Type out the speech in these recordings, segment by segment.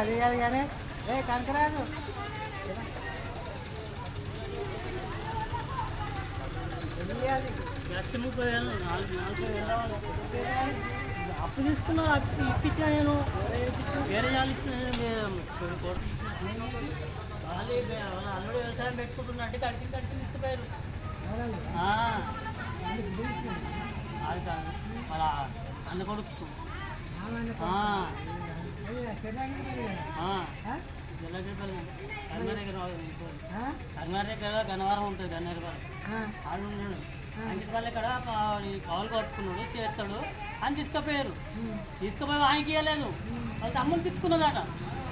అది కాదు కానీ కనకరాదు అప్పు తీసుకున్నా ఇప్పించా నేను వేరే వాళ్ళు ఇచ్చిన అల్లుడు వ్యవసాయం పెట్టుకుంటున్నా అంటే కడికి తీసుకుపోయారు. అది కాదు వాళ్ళ అన్న కొడుకు కర్ణాటక గన్నవరం ఉంటుంది. గన్నవరం ఆడు అంకిత వాళ్ళ ఇక్కడ కాలు కట్టుకున్నాడు చేస్తాడు అని తీసుకుపోయారు. తీసుకుపోయి ఆయనకి ఇవ్వలేదు, వాళ్ళ తమ్ముడు తెచ్చుకున్నదాట.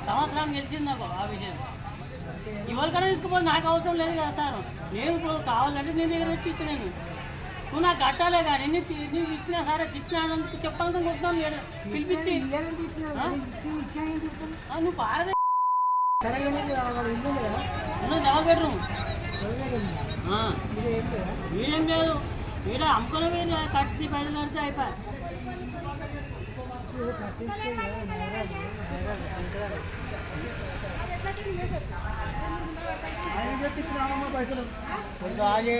సంవత్సరానికి గెలిచింది నాకు ఆ విషయం. ఇవాళకన్నా తీసుకుపోయి నాకు అవసరం లేదు కదా సార్. నేను ఇప్పుడు కావాలంటే నీ దగ్గర వచ్చి ఇచ్చినాను, నువ్వు నాకు కట్టాలే కానీ నువ్వు ఇచ్చినా సరే తిట్టినానందుకు చెప్పాలని కొట్టినాను పిలిపించి నువ్వు పారదే డబల్ బెడ్రూమ్ మీరేం లేదు. వీడ అమ్ముకునే కట్టి పైసలు కడితే అయిపోయి పైసలు అదే